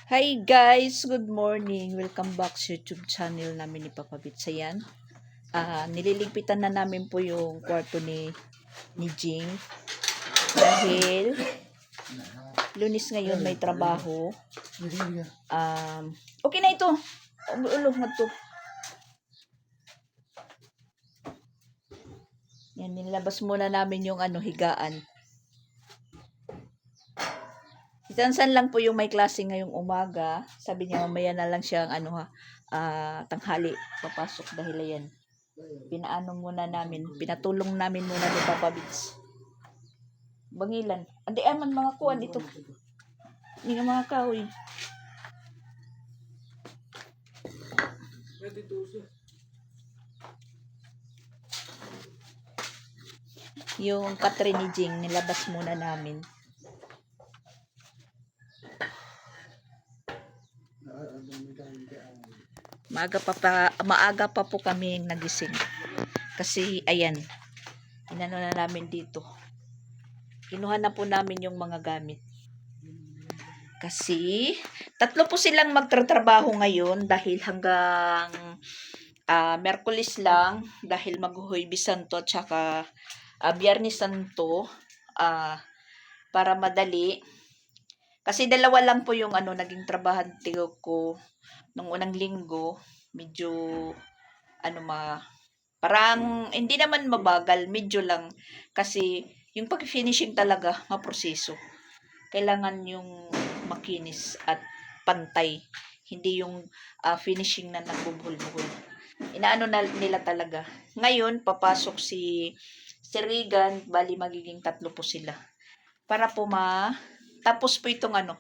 Hi guys, good morning. Welcome back sa YouTube channel namin ni Papa Bits. Ayan. Nililigpitan na namin po yung kwarto ni Jing. Dahil Lunes ngayon may trabaho. Okay na ito. Ulog na to. Yan, nilabas muna namin yung higaan. Itansan lang po yung may klase ngayong umaga. Sabi niya mamaya na lang siyang tanghali papasok dahil yan. Pinatulong namin muna ni Papa Bits. Bangilan. Andi aman mga kuwan dito. Hindi nga mga kahoy. Yung katre ni Jing, nilabas muna namin. Maaga pa po kami nagising. Kasi ayan, inano na namin dito. Kinuha na po namin yung mga gamit. Kasi tatlo po silang magtatrabaho ngayon dahil hanggang Merkulis lang dahil maghuhuybis Santo at saka Biyernes Santo para madali. Kasi dalawa lang po yung naging trabahante ko nung unang linggo. Medyo parang hindi naman mabagal, medyo lang. Kasi yung pag-finishing talaga, maproseso. Kailangan yung makinis at pantay. Hindi yung finishing na nagbubuhol-buhol. Inaano na nila talaga. Ngayon, papasok si Regan, bali magiging 3 po sila. Para po tapos po itong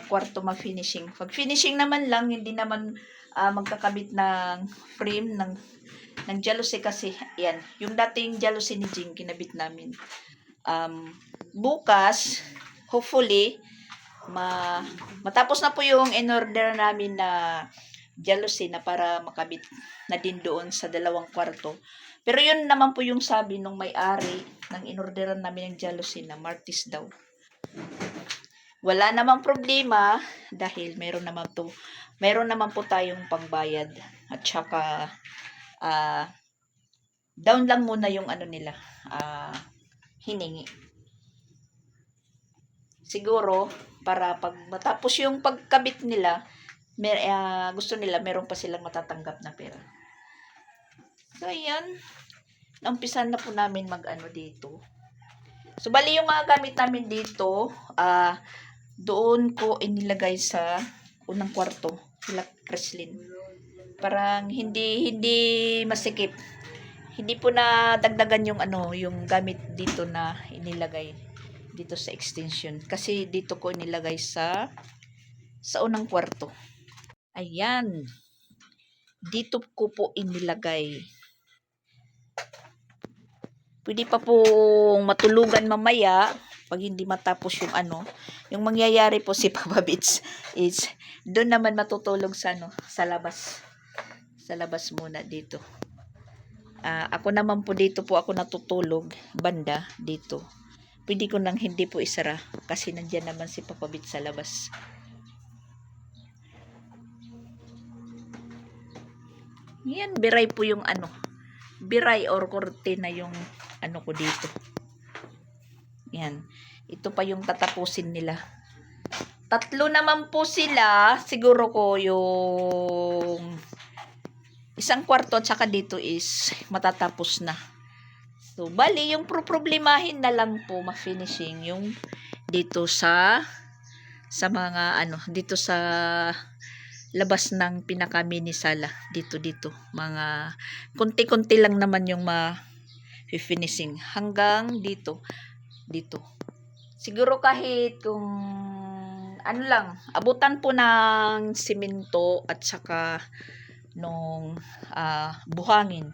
kwarto mag-finishing. Pag finishing naman lang, hindi naman magkakabit ng frame ng jealousy kasi yan. Yung dating jealousy ni Jing, kinabit namin. Bukas, hopefully, matapos na po yung in-order namin na jealousy na para makabit na din doon sa 2 kwarto. Pero yun naman po yung sabi nung may-ari ng in-orderan namin ng jealousy na Martis daw. Wala namang problema dahil meron naman po tayong pangbayad at saka down lang muna yung nila hiningi. Siguro para pag matapos yung pagkabit nila, gusto nila meron pa silang matatanggap na pera. So ayan, naumpisan na po namin dito. So bali yung mga gamit namin dito, doon ko inilagay sa unang kwarto, sila Kreslin. Parang hindi masikip. Hindi po na dagdagan yung gamit dito na inilagay dito sa extension. Kasi dito ko inilagay sa unang kwarto. Ayan. Dito ko po inilagay. Pwede pa pong matulugan mamaya pag hindi matapos yung yung mangyayari po si Papa Bits is doon naman matutulog sa labas. Sa labas muna dito. Ako naman po dito po ako natutulog banda dito. Pwede ko nang hindi po isara kasi nandiyan naman si Papa Bits sa labas. Yan, biray po yung biray or kortina yung ko dito. Yan. Ito pa yung tatapusin nila. 3 naman po sila. Siguro ko yung isang kwarto at saka dito is matatapos na. So, bali, yung problemahin na lang po ma-finishing yung dito sa mga dito sa labas ng pinaka-mini sala. Dito. Mga kunti-kunti lang naman yung ma-finishing. Hanggang dito. Siguro kahit kung lang, abutan po ng simento at saka nung buhangin.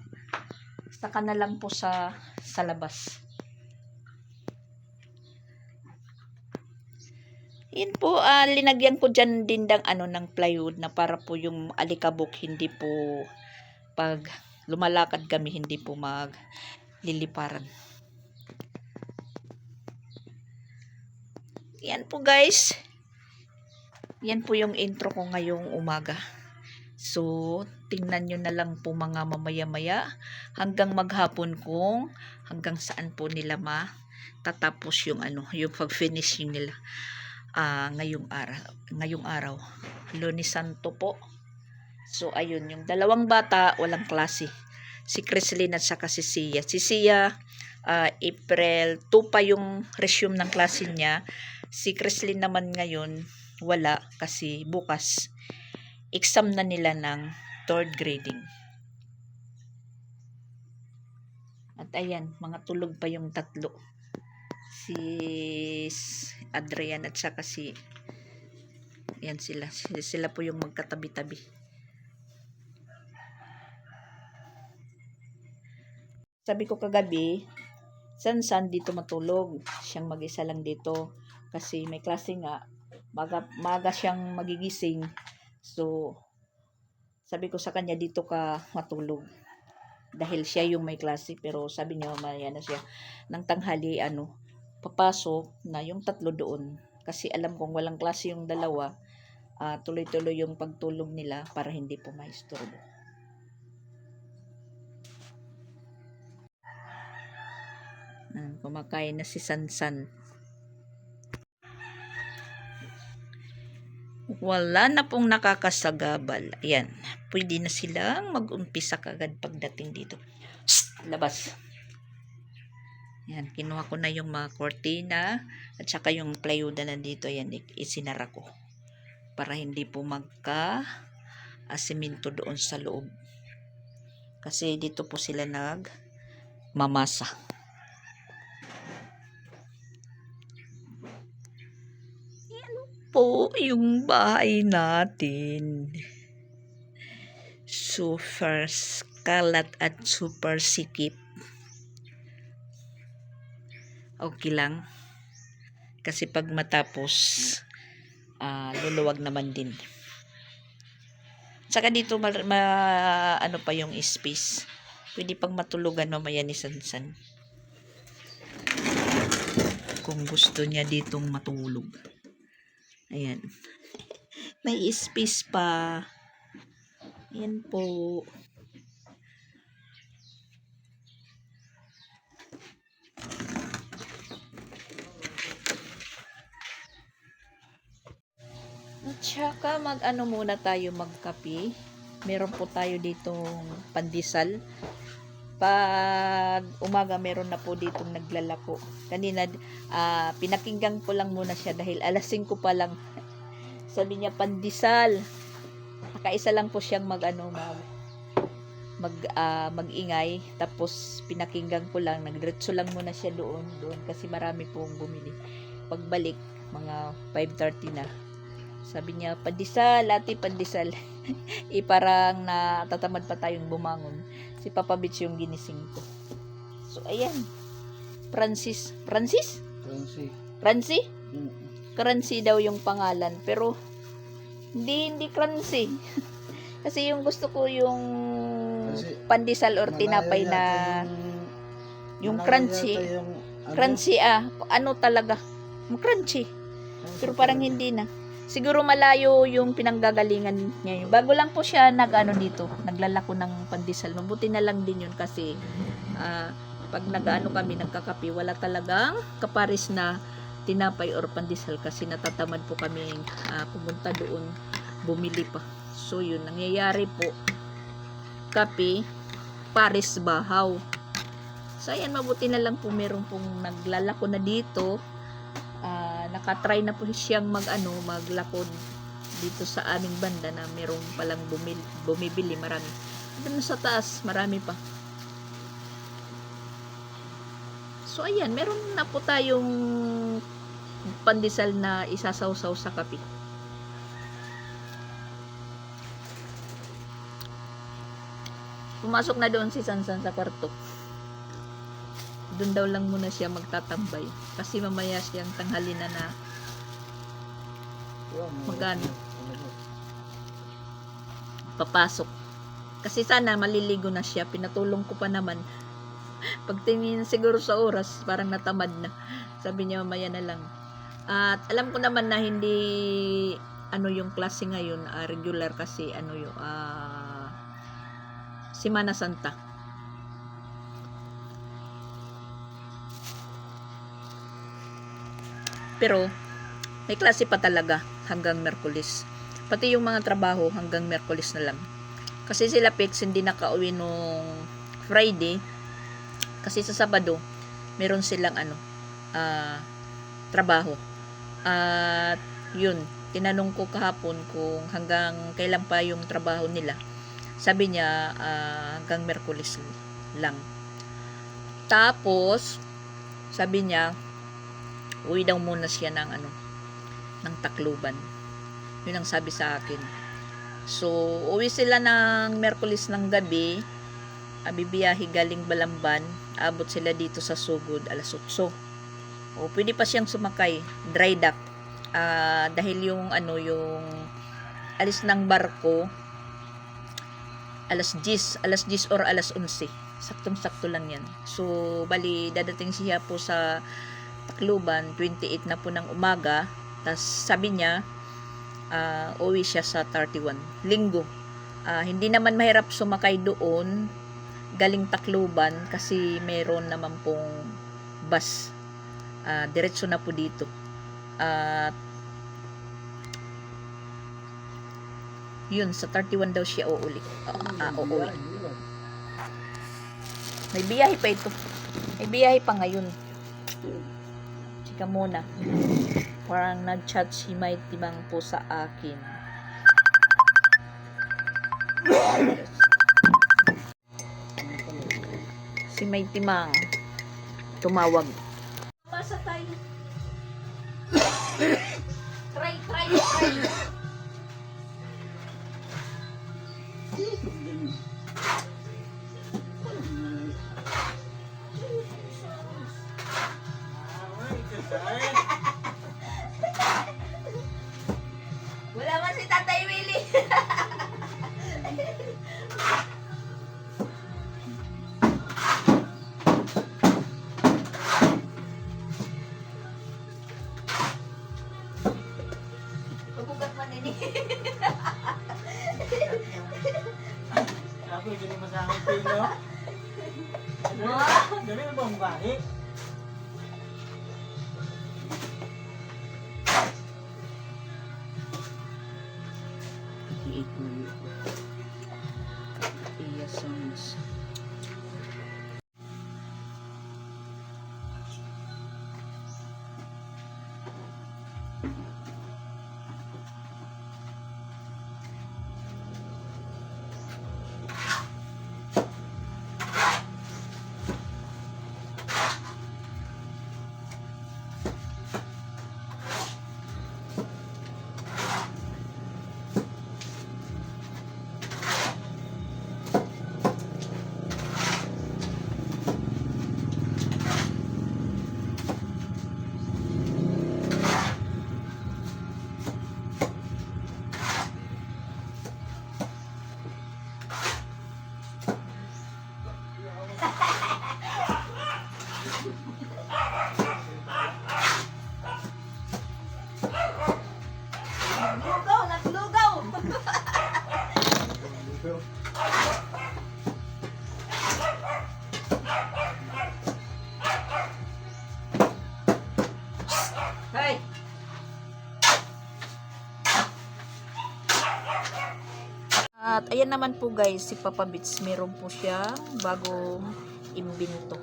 Saka na lang po sa labas. Yan po, linagyan ko dyan din ng plywood na para po yung alikabok hindi po pag lumalakad kami hindi po magliliparan. Yan po guys. Yan po yung intro ko ngayong umaga. So, tingnan nyo na lang po mga mamaya-maya hanggang maghapon kung hanggang saan po nila matatapos yung yung pag-finishing nila ngayong araw. Lunes Santo po. So, ayun, yung dalawang bata walang klase. Si Crislin at saka si Sia. Si Sia, April 2 pa yung resume ng klase niya. Si Crislin naman ngayon, wala kasi bukas exam na nila ng 3rd grading. At ayan, mga tulog pa yung tatlo. Si Adrian at saka yan sila po yung magkatabi-tabi. Sabi ko kagabi, San dito matulog. Siyang mag-isa lang dito kasi may klase nga. Maga siyang magigising. So, sabi ko sa kanya dito ka matulog. Dahil siya yung may klase. Pero sabi niya mamaya na siya ng tanghali papasok na yung tatlo doon. Kasi alam kong walang klase yung dalawa. Tuloy-tuloy yung pagtulog nila para hindi po maisturbo. Kumakain na si Sansan. Wala na pong nakakasagabal. Ayan. Pwede na silang mag-umpisa kagad pagdating dito. Shhh, labas. Ayan. Kinuha ko na yung mga kortina at saka yung plywood na nandito. Ayan. Isinara ko. Para hindi po magka-asiminto doon sa loob. Kasi dito po sila mamasa. Po yung bahay natin. Super kalat at super sikip. Okay lang. Kasi pag matapos, luluwag naman din. Saka dito ano pa yung space. Pwede pang matulugan mamaya ni Sansan. Kung gusto niya ditong matulog. Ayan. May space pa. Ayan po. At saka muna tayo magkape. Meron po tayo ditong pandesal. Pag umaga meron na po ditong naglalako. Kanina pinakinggan ko lang muna siya dahil alas 5 pa lang. Sabi niya pandesal. Nakaisa lang po siyang magingay. Tapos pinakinggan ko lang, nagdiretso lang muna siya doon kasi marami pong bumili. Pagbalik mga 5:30 na. Sabi niya pandesal, ate pandesal. Parang natatamad pa tayong bumangon. Si Papa Bitch yung ginising ko. So ayan. Francis? Crunchy daw yung pangalan. Pero, hindi crunchy. Kasi yung gusto ko yung pandesal or tinapay na yung crunchy. Crunchy ano talaga? Crunchy. Pero parang hindi na. Siguro malayo yung pinanggagalingan niya. Bago lang po siya dito. Naglalako ng pandesal. Mabuti na lang din yun kasi pag kami nagkakape, wala talagang kaparis na tinapay or pandesal kasi natatamad po kami pumunta doon, bumili pa. So yun, nangyayari po kape, pares bahaw. So ayan, mabuti na lang po meron pong naglalako na dito. Nakatry na po siyang maglakod dito sa aming banda na merong palang bumibili marami. Doon sa taas, marami pa. So ayan, meron na po tayong pandesal na isasawsaw sa kape. Pumasok na doon si Sansan sa kwarto. Doon daw lang muna siya magtatambay. Kasi mamaya siyang tanghali na papasok. Kasi sana maliligo na siya. Pinatulong ko pa naman. Pagtingin siguro sa oras, parang natamad na. Sabi niya mamaya na lang. At alam ko naman na hindi ano yung klase ngayon, regular kasi ano yung Semana Santa. Pero may klase pa talaga hanggang Miyerkules. Pati yung mga trabaho hanggang Miyerkules na lang. Kasi sila Pix hindi nakauwi nung Friday kasi sa Sabado meron silang trabaho. At yun, tinanong ko kahapon kung hanggang kailan pa yung trabaho nila. Sabi niya hanggang Miyerkules lang. Tapos sabi niya uwi daw muna siya ng Tacloban. Yun ang sabi sa akin. So uwi sila ng Miyerkules ng gabi, bibiyahe galing Balamban, abot sila dito sa Sugod alas 8. O pwede pa siyang sumakay, dry dock. Dahil yung yung alis ng barko alas 10 or alas 11. Saktong-sakto lang yan. So bali dadating siya po sa Tacloban 28 na po ng umaga. Tas sabi niya uwi siya sa 31 linggo. Hindi naman mahirap sumakay doon galing Tacloban kasi meron naman pong bus diretso na po dito. Yun, sa 31 daw siya uuwi. May biyahe pa ito. May biyahe pa ngayon. Chika muna. Parang nag-chat si May Timang po sa akin. Si May Timang tumawag. Masa tayo. Try. Wala man si Tatay Willie. Pabugat man ini. Ako hindi mo sa akin pino. Dali na ba ang bahi? Songs. Naglugaw. Hey. At ayan naman po guys, si Papa Bits, meron po siya bagong imbento.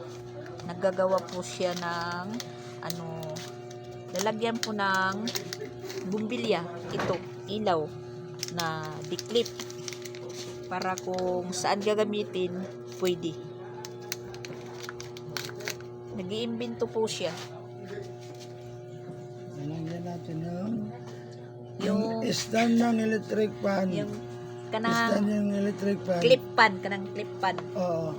Naggagawa po siya ng lalagyan po ng bumbilya, ito, ilaw na diklip para kung saan gagamitin, pwede. Nag-iimbento po siya. Nalagyan natin Yung stand ng electric fan. yung Stand kanang yung electric fan. clip pan, kanang clip pan. Oo.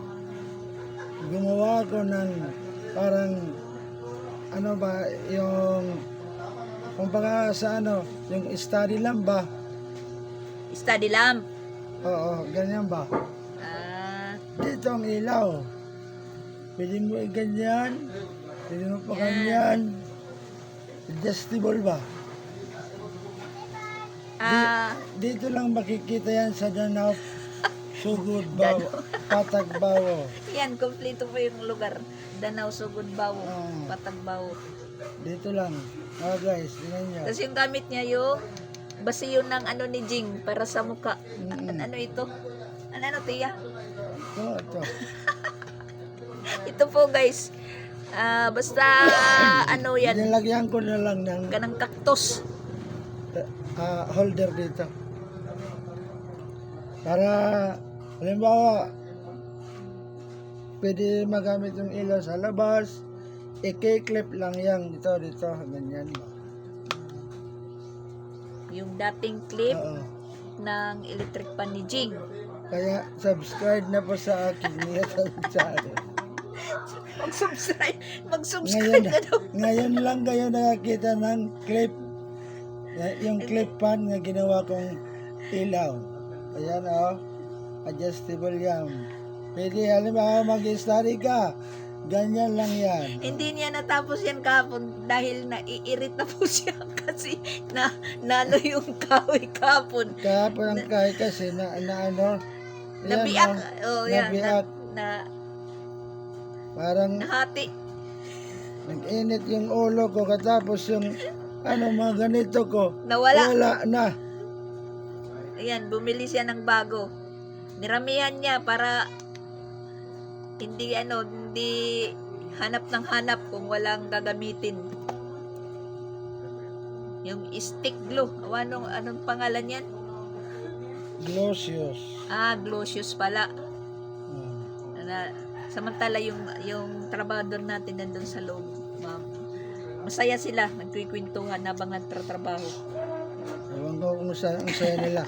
Gumawa ko ng parang ano ba yung kumbaga sa yung study lamp ba? Study lamp. Oo, ganyan ba? Dito ang ilaw. Pwede mo ganyan. Pwede mo pa Yan. ganyan. Adjustable ba? Dito lang makikita yan sa Danau, Sugod, Bawo, Patagbawo. Yan, kompleto po yung lugar. Danau, Sugod, Bawo, Ah. Patagbawo. Dito lang. Oh guys, tingnan nyo. Tapos yung gamit niya yung basiyo ng ano ni Jing para sa muka. Ano ito? Ano tiya? Ito. Ito po guys. Basta ano yan, Nilagyan ko na lang ng kanang cactus. holder dito. Para, halimbawa, pwede magamit yung ilaw sa labas, i-clip lang yan dito, ganyan ba? Yung dating clip Oo. ng electric pan ni Jing. Kaya subscribe na po sa akin niya channel. Mag-subscribe na daw. Ngayon lang kayo nakakita ng clip. Yung clip pan na ginawa kong ilaw. Ayan adjustable yan. Pwede halimbawa mag-study ka. Ganyan lang yan. Hindi niya natapos yan kahapon dahil naiirit na po siya kasi nalo yung kahoy kahapon. Kahapon ang kahit kasi na ano. Ayan, Nabiak. Oh, yan. nabiak. Parang Nahati. nag-init yung ulo ko katapos yung mga ganito ko. Nawala. Wala na. Ayan, bumili siya ng bago. Niramihan niya para hindi hanap ng hanap kung walang gagamitin. Yung stick glue. Anong pangalan yan? Glossious. Glossius pala. Ah. Samantala yung trabador natin nandun sa loob. Masaya sila, nagkikwentuhan habang nagtatrabaho. Ewan ko kung saan ang saya nila.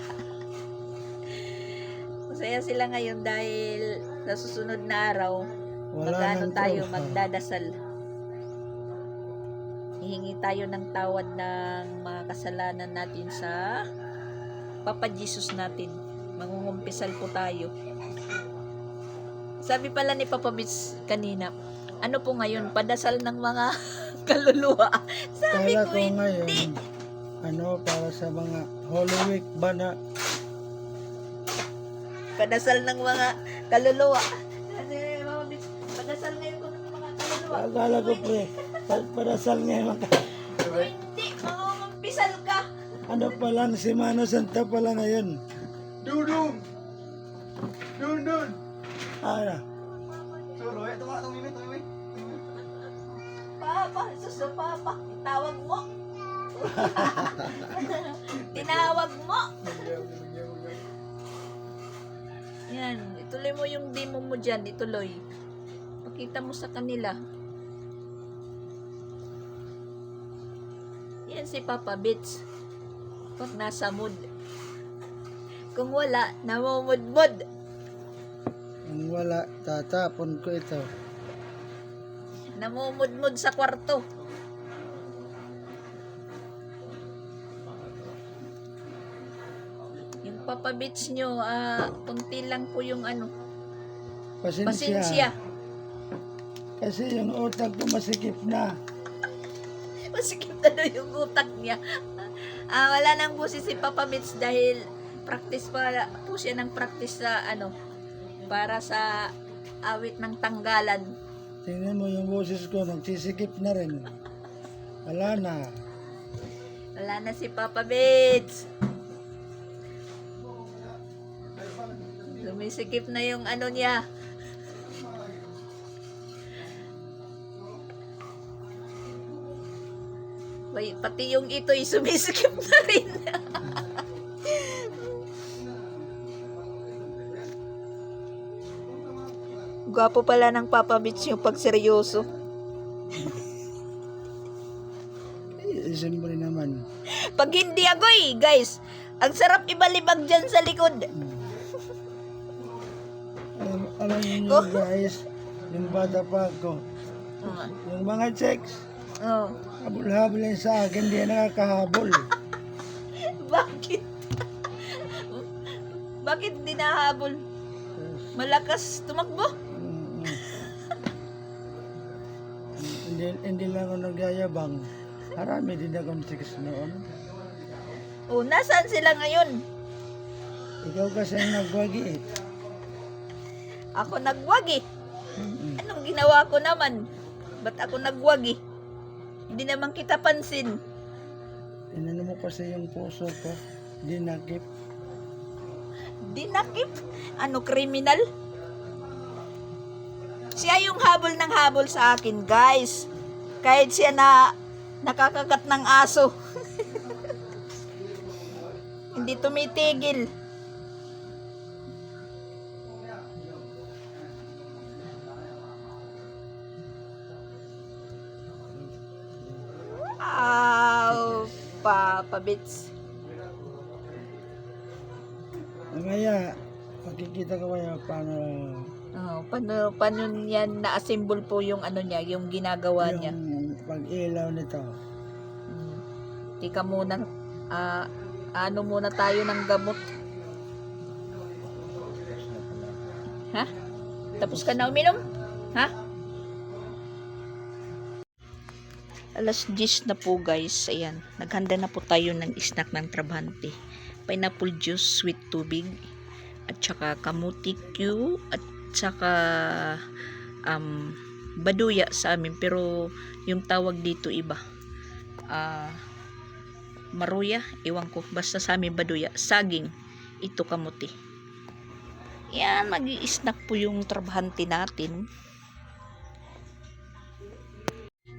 Masaya sila ngayon dahil sa susunod na araw, Wala nang trabaho. magdadasal. Hihingi tayo ng tawad ng mga kasalanan natin sa Papa Jesus natin. Mangungumpisal po tayo. Sabi pala ni Papa Bits kanina, ano po ngayon, padasal ng mga kaluluwa. Sabi Kala ko, ko hindi. ngayon, para sa mga Holy Week ba na Padasal ng mga kaluluwa. Sabi ni Papa Bits, padasal ngayon ko ng mga kaluluwa. akala ko padasal ngayon. Hindi, mangungumpisal ka. Ano pa lang, Semana Santa pa lang ngayon. Dudong! Dudong! Ano? Sulo, tumimik. Papa, suso Papa, tawag mo. Tinawag mo. Yan, ituloy mo yung demo mo dyan, ituloy. Pakita mo sa kanila. Yan si Papa Bits. Pag nasa mood. Kung wala, namumudmud. Kung wala, tatapon ko ito. Namumudmud sa kwarto. Yung Papa Bits nyo, kunti lang po yung pasensya. Kasi yung utak ko masikip na. Masikip na daw yung utak niya. Wala nang busi si Papa Bits dahil practice po siya ng practice sa para sa awit ng tanggalan. Tingnan mo yung boses ko, nagsisikip na rin. Wala na. Wala na si Papa Bits. Lumisikip na yung niya. Pati yung ito'y sumisikip na rin. Gwapo pala ng Papa Bits yung pag seryoso. Siyempre naman. Pag hindi agoy, guys, ang sarap ibalibag dyan sa likod. Alam niyo guys, yung bata pa ako, yung mga checks, Oh. habol-habol yan sa akin, di nakakahabol. Bakit? Bakit di nahabol? Malakas tumakbo? Hindi lang ako nagyayabang. Marami din akong chicks noon. O, nasaan sila ngayon? Ikaw kasi ang nagwagi eh. Ako nagwag eh. Mm-mm. Anong ginawa ko naman? Ba't ako nagwag eh? Hindi naman kita pansin. Inano mo kasi yung puso ko. Dinakip. Dinakip? Ano, kriminal? Siya yung habol ng habol sa akin, guys. Kahit siya na nakakagat ng aso. Hindi tumitigil. Wow, Papa Bits. Mamaya, makikita ko kaya paano Oh, paano yan na-assemble po yung ano niya, yung ginagawa niya. yung pag-ilaw nito. Hmm. Tika muna, ano muna tayo ng gamot. Ha? Tapos ka na uminom? Ha? Alas 10 na po guys. Ayan. Naghanda na po tayo ng snack ng trabahante. Pineapple juice, sweet tubig, at saka kamuti Q, at saka baduya sa amin. Pero yung tawag dito iba. Maruya, iwan ko. Basta sa amin baduya. Saging. Ito kamuti. Yan, mag-i-snack po yung trabahante natin.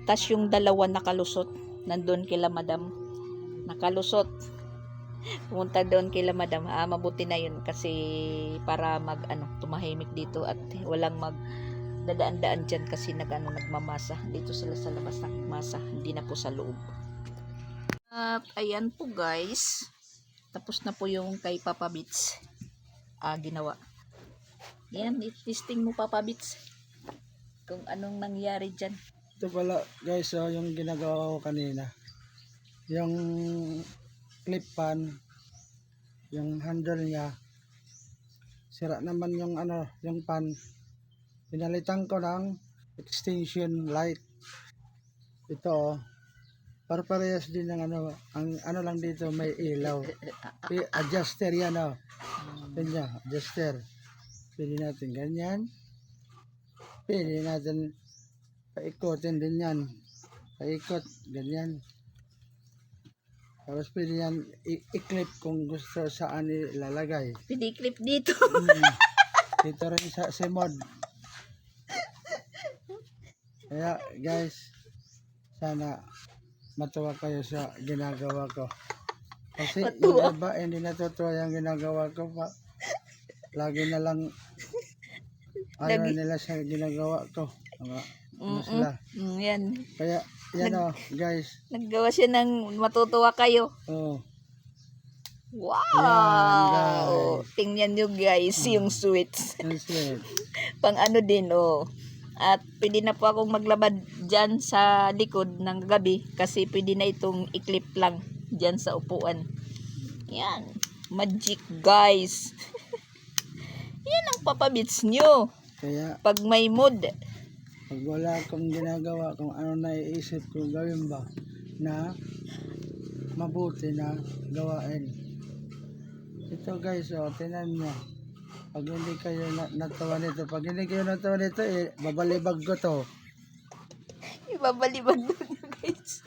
Tas yung dalawa nakalusot, nandun kila madam. Nakalusot. Pumunta doon kila madam. Mabuti na yun kasi para tumahimik dito at walang dadaan-daan dyan kasi nagmamasa. Dito sila sa labas nagmasa, hindi na po sa loob. At ayan po guys. Tapos na po yung kay Papa Bits. Ginawa. Yan, testing mo Papa Bits. Kung anong nangyari dyan. Ito pala guys, yung ginagawa ko kanina. Yung clip pan, yung handle niya, sira naman yung yung pan. Pinalitan ko ng extension light. Ito parehas din ng ang lang dito may ilaw. Adjuster yan Ganyan, adjuster. Pwede natin ganyan. Pwede natin paikotin din yan. Paikot, ganyan. Tapos pwede yan i-clip kung gusto saan ilalagay. Pwede i-clip dito. Dito rin sa mod. Kaya guys, sana matuwa kayo sa ginagawa ko. Kasi yung iba hindi natutuwa yung ginagawa ko pa. Lagi na lang ayaw nila sa ginagawa ko. Sila. Yan. Kaya yan guys. Naggawa siya ng matutuwa kayo. Oh. Wow! Yan, guys. Tingnan nyo guys, yung sweets. Yung sweet. Pang din At pwede na po akong maglabad dyan sa likod ng gabi kasi pwede na itong i-clip lang dyan sa upuan. Yan. Magic guys. Yan ang papabits nyo. Kaya pag may mood. pag wala akong ginagawa, kung ano naiisip ko gawin ba na mabuti na gawain. Ito guys, tinan nyo. Pag hindi kayo natawa nito, babalibag ko to. Ibabalibag doon guys.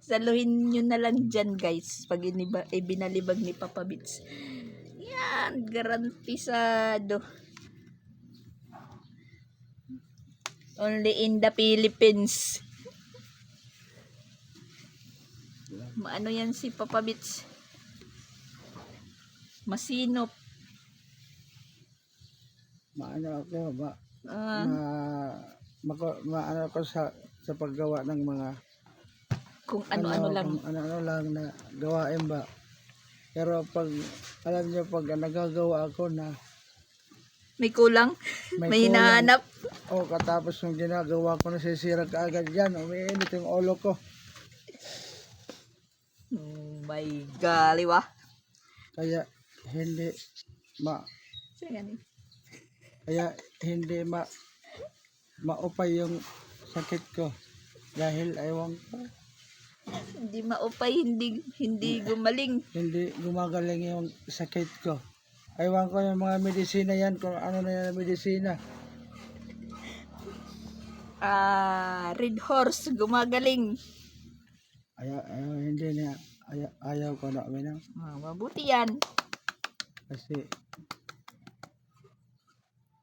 Saluhin nyo na lang dyan guys. Pag binalibag ni Papa Bits. Yan, garantisado. Only in the Philippines. Maano yan si Papa Bits? Masinop. Maano ako, maano ako sa paggawa ng mga kung ano-ano lang. Kung ano-ano lang na gawain ba. Pero pag, alam niyo, pag nagagawa ako na may kulang? May hinahanap? Katapos yung ginagawa ko, nasisira ka agad yan. Umiinit yung ulo ko. My galiwa. Kaya hindi maupay yung sakit ko dahil ewan ko Hindi maupay, hindi gumaling. Hindi gumagaling yung sakit ko. Aywan ko yung mga medisina yan, kung ano na yan ang medisina. Red horse, gumagaling. Hindi na, ayaw ko na minang. Mabuti yan. Kasi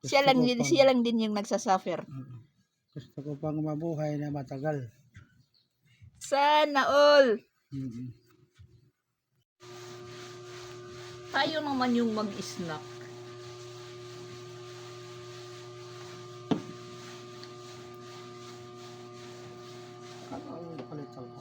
Siya lang din yung nagsasuffer. gusto ko pang mabuhay na matagal. Sana all. Mm. Tayo naman yung mag-snack. Ano ang nakalitan ko?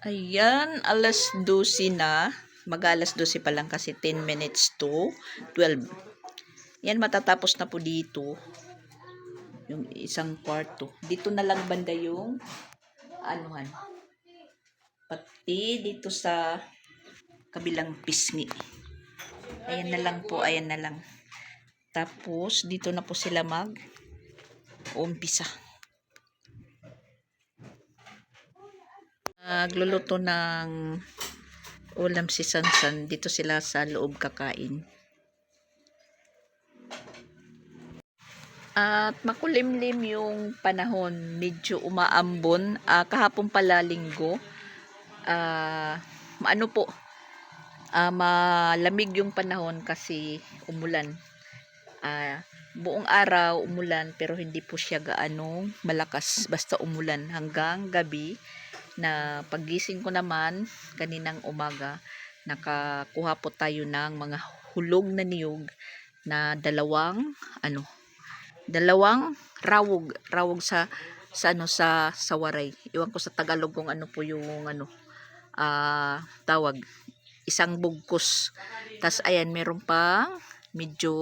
Ayan, alas 12 na. Mag-alas 12 pa lang kasi 10 minutes to 12. Yan, matatapos na po dito. Yung isang kwarto. Dito na lang banda yung anuhan. Pati dito sa kabilang pisngi. Ayan na lang po, ayan na lang. Tapos, dito na po sila mag-umpisa. Nagluluto ng ulam si Sansan. Dito sila sa loob kakain. At makulimlim yung panahon. Medyo umaambon. Kahapon pala linggo. Malamig yung panahon kasi umulan. Buong araw umulan pero hindi po siya gaano malakas. Basta umulan hanggang gabi. Na paggising ko naman kaninang umaga, nakakuha po tayo ng mga hulog na niyog na dalawang rawog sa waray. Iwan ko sa Tagalog kung ano po yung tawag, isang bugkos. Tas ayan, meron pang medyo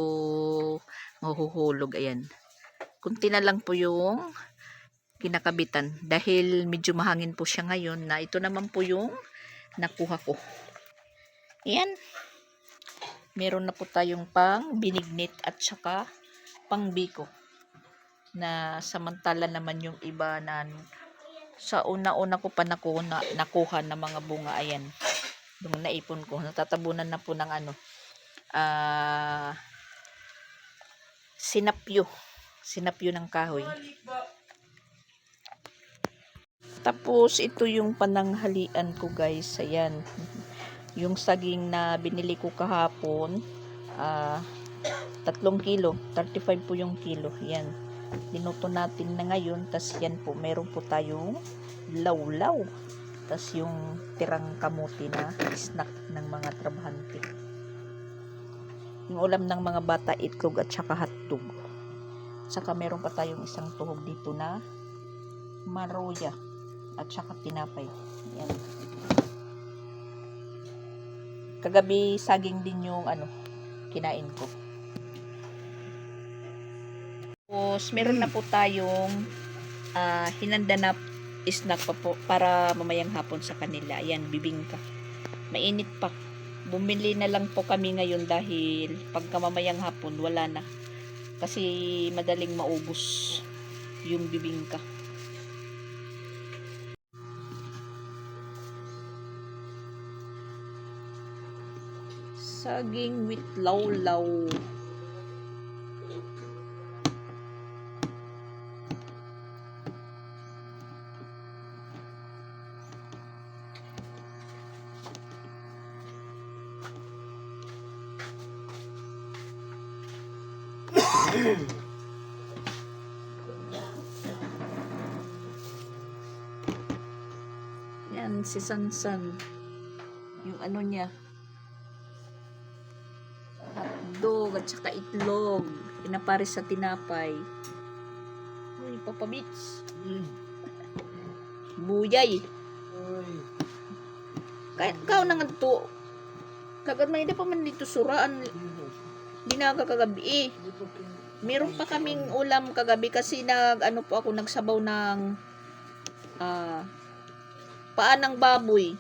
mahuhulog. Ayan, kunti na lang po yung kinakabitan dahil medyo mahangin po siya ngayon. Na ito naman po yung nakuha ko. Ayan, meron na po tayong pang binignit at saka pang biko, na samantala naman yung iba na sa una-una ko pa nakuha ng mga bunga. Ayan, yung naipon ko, natatabunan na po ng sinapyo ng kahoy. Tapos, ito yung pananghalian ko, guys. Ayan. Yung saging na binili ko kahapon, 3 kilo. 35 po yung kilo. Ayan. Dinuto natin na ngayon. Tas yan po, meron po tayong lawlaw. Tas yung tirang kamuti na snack ng mga trabahante. Yung ulam ng mga bata, itlog at saka hotdog. Saka meron pa tayong isang tuhog dito na maroya at saka tinapay. Yan. Kagabi saging din yung kinain ko. Tapos meron na po tayong hinanda na snack pa po para mamayang hapon sa kanila. Ayan, bibingka. Mainit pa. Bumili na lang po kami ngayon dahil pagka mamayang hapon wala na. Kasi madaling maubos yung bibingka. Saging with lawlaw. Yan si Sansan. Yung niya, hotdog at saka itlog, pinapares sa tinapay. Uy, Papa Beach. Buyay. Uy. Kahit ikaw na nga to. Kagad man hindi pa man dito suraan. Di na kagabi. Meron pa kaming ulam kagabi kasi po ako nagsabaw ng paa ng baboy.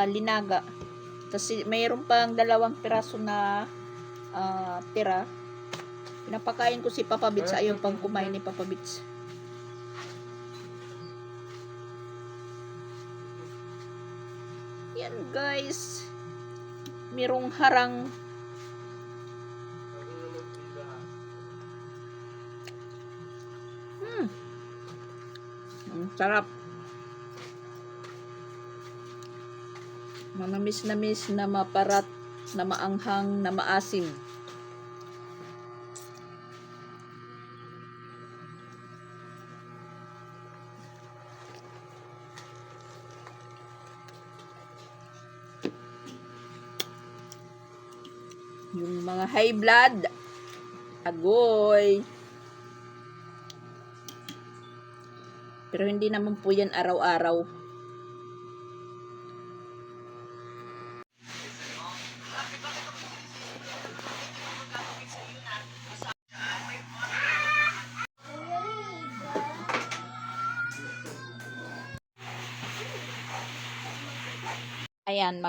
Linaga. Tapos mayroon pang 2 piraso na tira. Pinapakain ko si Papa Bits. Ayaw pang kumain ni Papa Bits. Yan guys. Merong harang. Ang sarap. Manamis-namis na maparat, na maanghang, na maasim. Yung mga high blood, agoy. Pero hindi naman po yan araw-araw. Ayan,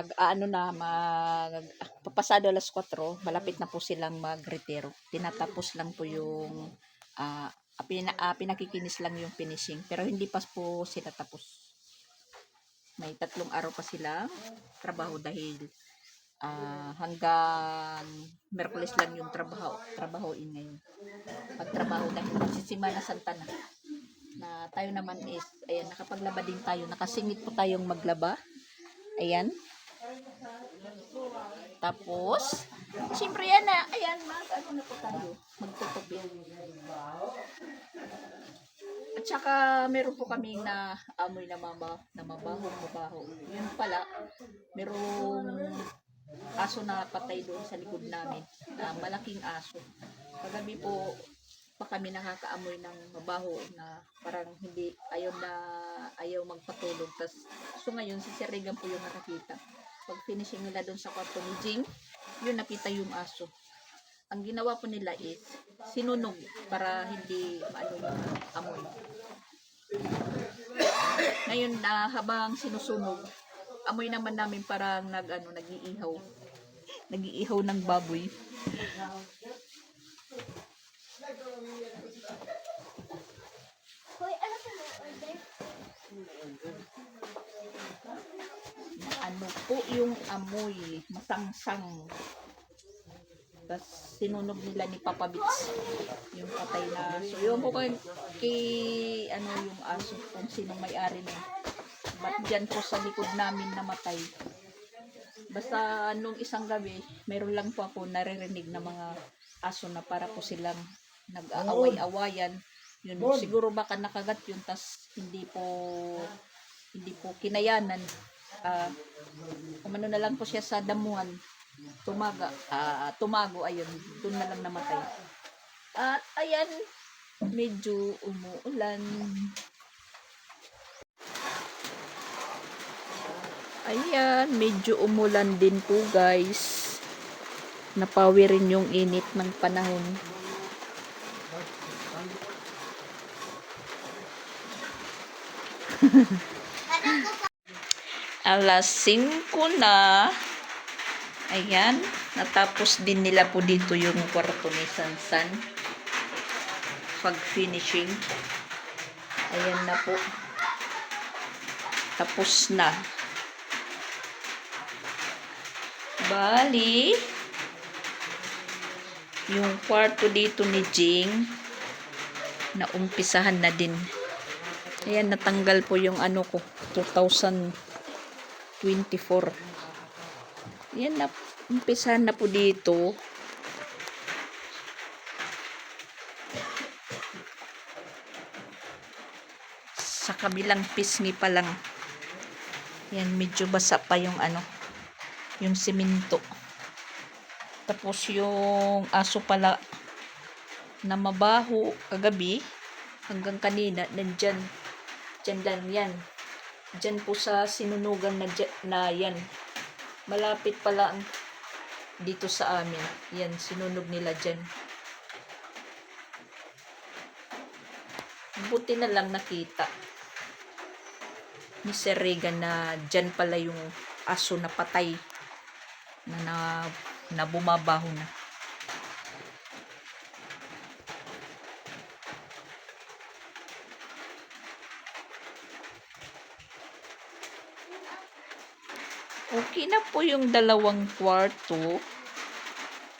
papasado alas 4, malapit na po silang magretiro. Tinatapos lang po yung, pinakikinis lang yung finishing. Pero hindi pa po sila tapos. May 3 araw pa sila trabaho dahil hanggang Merkules lang yung trabahoin ngayon. Pagtrabaho dahil Semana Santa na tayo naman is, ayan, nakapaglaba din tayo. Nakasingit po tayong maglaba. Ayan. Tapos, siyempre yan na, ayan, ano na po tayo, magtutupi. At saka, meron po kami na amoy na mabaho. Yun pala, merong aso na patay doon sa likod namin. Malaking aso. Kagabi po, pa kami nakakaamoy ng mabaho na parang ayaw magpatulog. So ngayon, si Sir Regan po yung nakakita. Pag finishing nila doon sa kwarto ni Jing, yun nakita yung aso. Ang ginawa po nila is, sinunog para hindi maano yung amoy. Ngayon na habang sinusunog, amoy naman namin parang nag-iihaw. Nag-iihaw ng baboy. Ano po yung amoy, masangsang. Tapos sinunog nila ni Papa Bits yung patay na aso. Yung po yung aso, kung sinong may-ari na. Ba't dyan po sa likod namin namatay. Basta nung isang gabi, mayroon lang po ako naririnig na mga aso na para po silang nag-aaway-awayan. Yun, siguro baka nakagat yun, tas hindi po kinayanan. Kumano na lang po siya sa damuhan. Tumago, ayun, doon na lang namatay. At ayan, medyo umuulan. Ayan, medyo umulan din po guys. Napawirin yung init ng panahon. Alas 5 na. Ayan, natapos din nila po dito yung kwarto ni Sansan. Pag finishing. Ayan na po. Tapos na. Bali, yung kwarto dito ni Jing, naumpisahan na din. Ayan, natanggal po yung 2024. Ayan, umpisahan na po dito. Sa kabilang pisngi pa lang. Ayan, medyo basa pa yung yung simento. Tapos yung aso pala na mabaho kagabi hanggang kanina nandyan lang yan. Dyan po sa sinunugan na yan. Malapit pala dito sa amin. Yan, sinunog nila dyan. Buti na lang nakita ni Sir Regan na dyan pala yung aso na patay na bumabaho na. Okay na po yung dalawang kwarto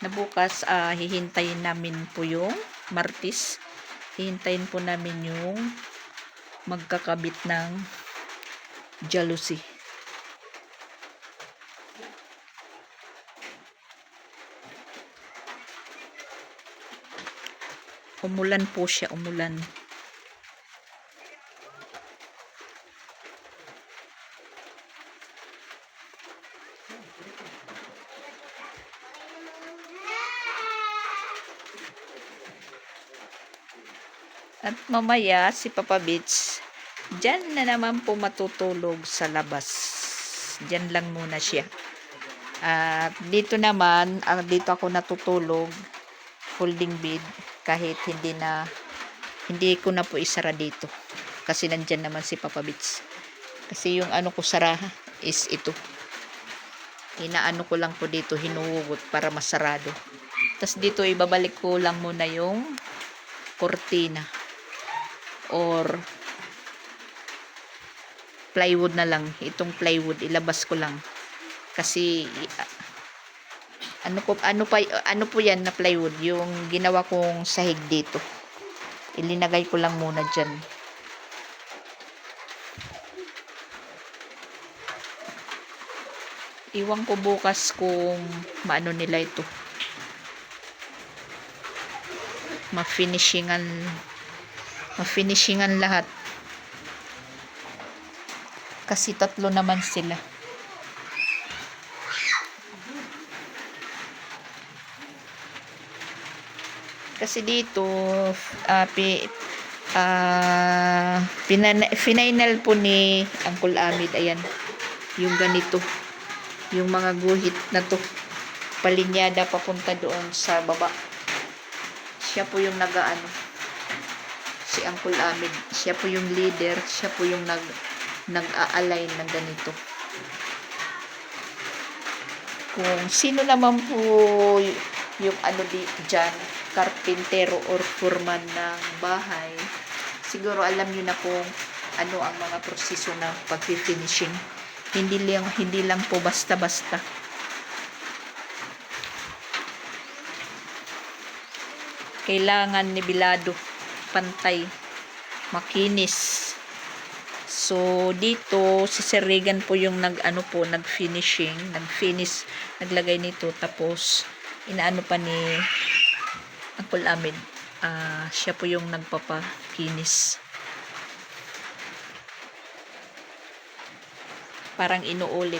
na bukas hihintayin namin po yung Martes. Hihintayin po namin yung magkakabit ng jalousie. Umulan po siya, umulan. At mamaya si Papa Beach, dyan na naman po matutulog sa labas. Dyan lang muna siya. At dito naman, dito ako natutulog, folding bed, kahit hindi ko na po isara dito. Kasi nandyan naman si Papa Beach. Kasi yung ano ko sara is ito. Inaano ko lang po dito, hinuhugot para masarado. Tapos dito ibabalik ko lang muna yung kortina or plywood na lang. Itong plywood ilabas ko lang kasi ano po yan na plywood, yung ginawa kong sahig dito, ilinagay ko lang muna dyan. Iwan ko bukas kung maano nila ito, ma-finishingan lahat. Kasi 3 naman sila. Kasi dito, final po ni Uncle Amid, ayan, yung ganito, yung mga guhit na to, palinyada papunta doon sa baba. Siya po yung nag-aano, si Uncle Amid, siya po yung leader, siya po yung nag-a-align ng ganito. Kung sino naman po yung ano dyan, karpintero or foreman ng bahay, siguro alam niyo na kung ano ang mga proseso ng pag-finishing. Hindi lang po basta-basta. Kailangan nibilado, pantay, makinis. So dito si Sir Regan po yung nag-finish, naglagay nito, tapos inaano pa ni Uncle Amid. Siya po yung nagpapakinis. Parang inuulit.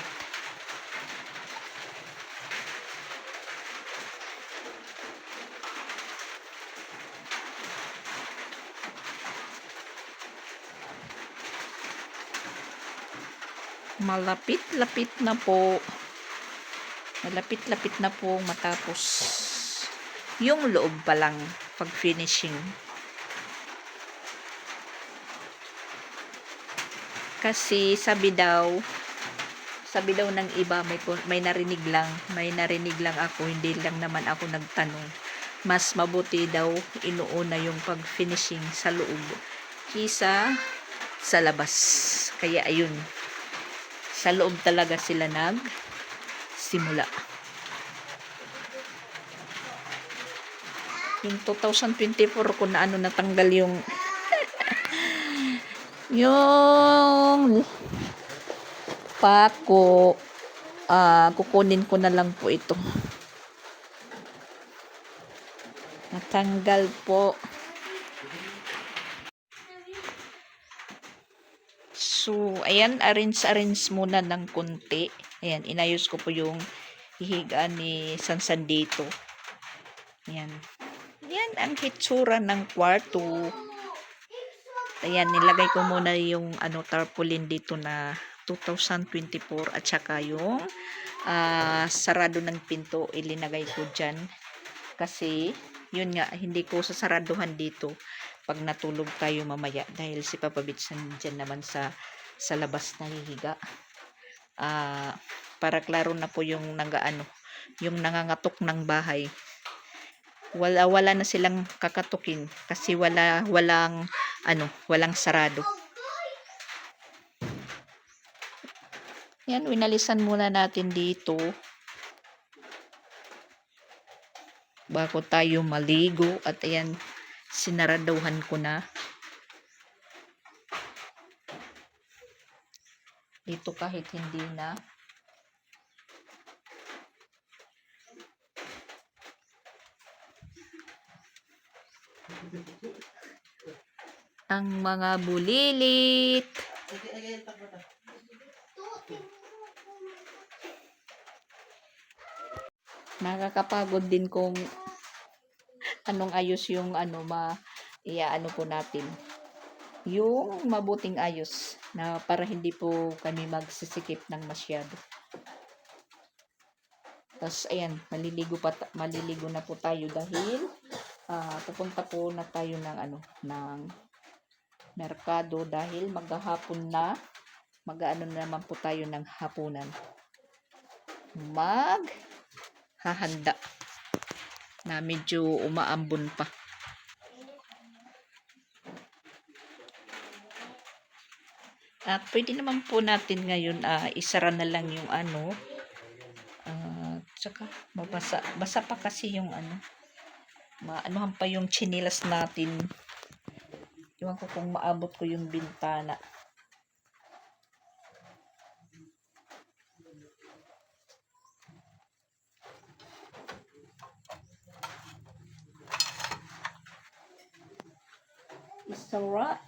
Malapit-lapit na po. Malapit-lapit na po matapos. Yung loob pa lang pag finishing. Kasi sabi daw ng iba, may narinig lang ako, hindi lang naman ako nagtanong. Mas mabuti daw inuuna yung pag-finishing sa loob kisa sa labas. Kaya ayun, sa loob talaga sila simula. Yung 2024 ko na natanggal yung yung pako, kukunin ko na lang po ito. Natanggal po. So, ayan, arrange muna ng konti. Ayan, inayos ko po yung hihigaan ni Sansan dito. Ayan. Ayan ang hitsura ng kwarto. Ayan, nilagay ko muna yung tarpaulin dito na 2024 at saka yung sarado ng pinto ilinagay ko dyan. Kasi, yun nga, hindi ko sasaraduhan dito pag natulog tayo mamaya dahil si Papa Beach dyan naman sa labas nahihiga. Para klaro na po yung yung nangangatok ng bahay. Wala na silang kakatukin kasi walang sarado. Yan, winalisan muna natin dito bago tayo maligo. At ayan, sinaraduhan ko na. Dito kahit hindi na. Ang mga bulilit. Nakakapagod din kung anong ayos yung iaano po natin. Yung mabuting ayos na para hindi po kami magsisikip ng masyado. Tapos ayan, maliligo na po tayo dahil pupunta po na tayo ng merkado dahil maghahapon na. Mag-aano na naman po tayo ng hapunan. Hahanda na medyo umaambon pa. At pwede naman po natin ngayon isara na lang yung tsaka basa pa kasi yung maanuhan pa yung chinilas natin. Iwan ko kung maabot ko yung bintana.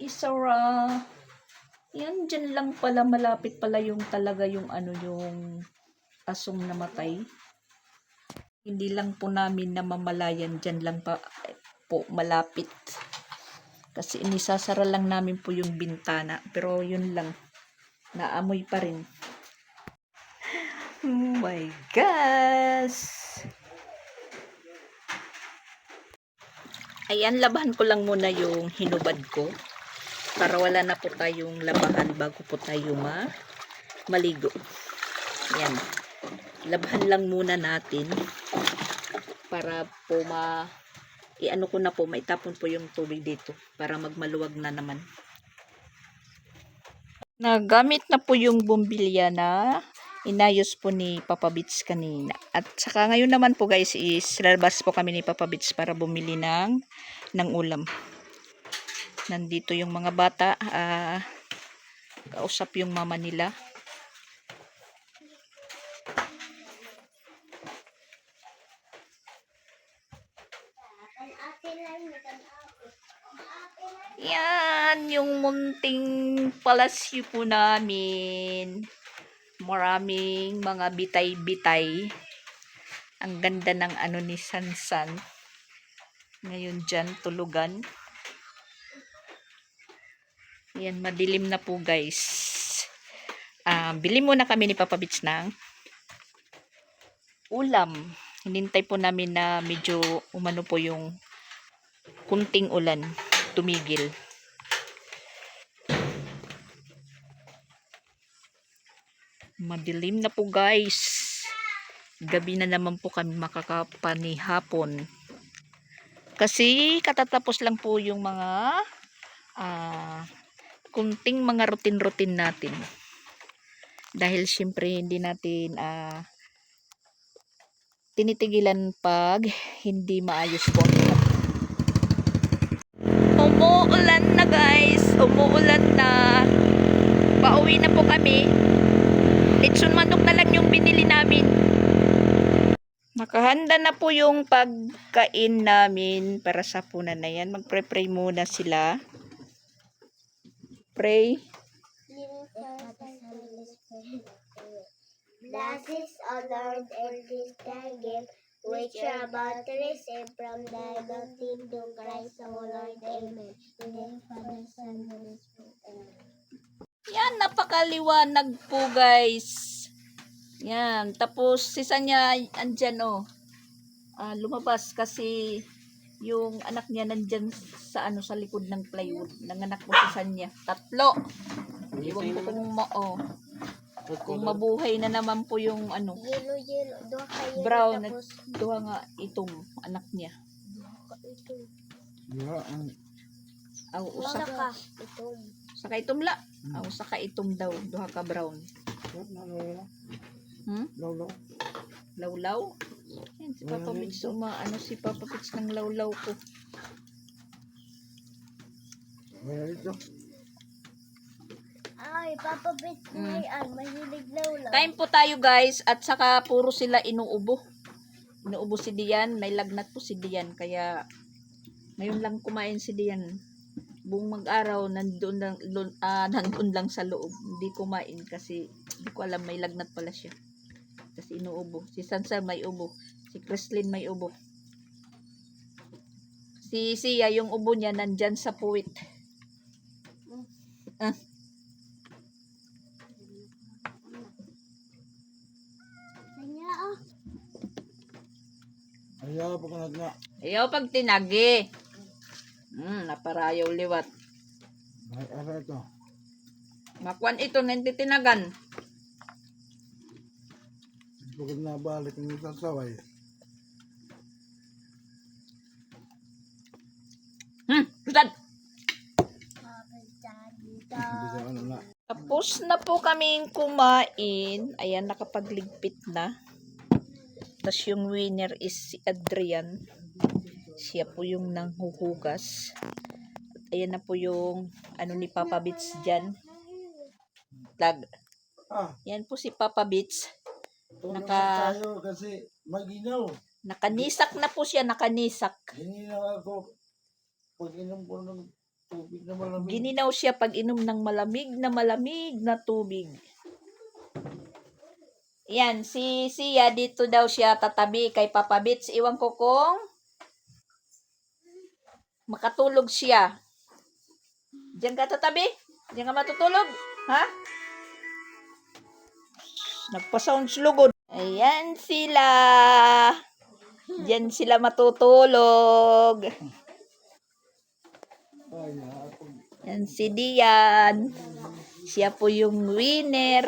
Isara. Yan, dyan lang pala, malapit pala yung talaga yung yung asong namatay. Hindi lang po namin namamalayan, dyan lang po malapit. Kasi inisasara lang namin po yung bintana. Pero yun lang, naamoy pa rin. Oh my gosh! Ayan, labahan ko lang muna yung hinubad ko. Para wala na po tayong labahan bago po tayo maligo. Ayan. Labahan lang muna natin. Para po iano ko na po, maitapon po yung tubig dito. Para magmaluwag na naman. Nagamit na po yung bumbilya na inayos po ni Papa Bits kanina. At saka ngayon naman po guys is lalabas po kami ni Papa Bits para bumili ng ulam. Nandito yung mga bata, kausap yung mama nila. Yan, yung munting palasyo po namin. Maraming mga bitay-bitay. Ang ganda ng ni Sansan. Ngayon dyan, tulugan. Yan, madilim na po guys. Bili muna kami ni Papa Bits ng ulam. Hinintay po namin na medyo umano po yung kunting ulan. Tumigil. Madilim na po guys. Gabi na naman po kami makakapanihapon. Kasi katatapos lang po yung mga kunting mga routine natin. Dahil syempre hindi natin tinitigilan pag hindi maayos po. Umuulan na guys. Umuulan na. Pauwi na po kami. Litson manok na lang yung binili namin. Nakahanda na po yung pagkain namin para sa punan na yan. Magpre-pray muna sila. Pray. Bless us, O Lord, and this thy gift, which you are about to receive from thy adopted to Christ our Lord. Amen. In the name of the Father, Son, and Holy Spirit. Amen. Yan, napakaliwanag po guys. Yan, tapos si Sanya andyan lumabas kasi yung anak niya nandyan sa sa likod ng plywood. Nanganak po si Sanya. 3. Iwan ko kung mabuhay na naman po yung Yellow, doha ka yellow, brown at tapos duha nga itong anak niya. ito. Aw, usa Saka, ito. saka itom la. Aw, saka itom daw, duha ka brown. Hmm? Lolo. Lawlaw? Yan, si Papa Bits. Ano si Papa Bits ng lawlaw ko. Wala ito. Ay, Papa Bits ngayon. Mahilig lawlaw. Time po tayo guys at saka puro sila inuubo. Inuubo si Dian, may lagnat po si Dian kaya ngayon lang kumain si Dian. Buong mag-araw nandun lang sa loob. Hindi kumain kasi hindi ko alam may lagnat pala siya. Kasi inuubo. Si Sansa may ubo. Si Chrislyn may ubo. Si Sia yung ubo niya nandyan sa puwit. Ah. Kanya, oh. Ayaw pa ka na. Ayaw pag tinagi. Naparayaw liwat. Ay, ara ito. Makuan ito na hindi tinagan. Pagod na balik ng sasaway. Sudan! Hindi ka ano na. Tapos na po kaming kumain. Ayan, nakapagligpit na. Tapos yung winner is si Adrian. Siya po yung nanghuhugas. At ayan na po yung ano ni Papa Bits dyan. Yan po si Papa Bits. Tulog Naka- na tayo kasi maginaw. Nakanisak na po siya, nakanisak. Hininaw ako. Pag inom ko ng tubig na malamig. Gininaw siya pag inom ng malamig na tubig. Yan, si Sia dito daw siya tatabi kay Papa Bits. Iwan ko kung makatulog siya. Diyan ka tatabi? Diyan ka matutulog? Ha? Nagpa-sounds lugod. Ayan sila. Diyan sila matutulog. Ay, ako. Yan si Dian. Siya po yung winner.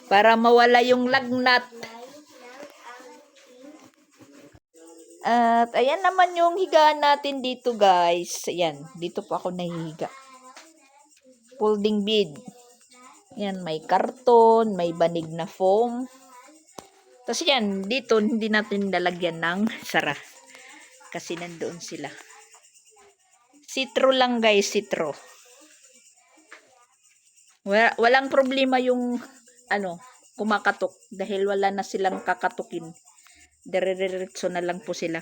Para mawala yung lagnat. At ayan naman yung higaan natin dito guys. Ayan, dito po ako nahihiga. Folding bed. Yan, may karton, may banig na foam. Tapos yan, dito hindi natin lalagyan ng sara. Kasi nandoon sila. Sitro lang guys, sitro. Walang problema yung kumakatok. Dahil wala na silang kakatukin. Dire-diretso na lang po sila.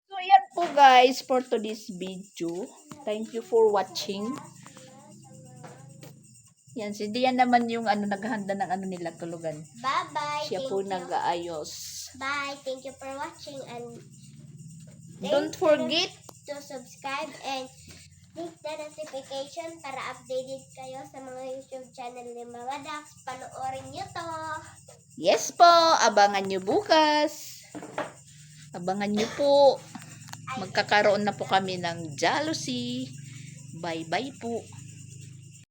So, yan po guys for today's video. Thank you for watching. Yan, si Dian naman yung naghahanda ng nila tulugan. Bye-bye. Siya Thank po you. nag-aayos. Bye. Thank you for watching and Don't forget to subscribe and click the notification para updated kayo sa mga YouTube channel ni Mama Dax. Panoorin nyo to. yes po, abangan nyo bukas. Abangan nyo po. Magkakaroon na po kami ng jealousy. Bye-bye po.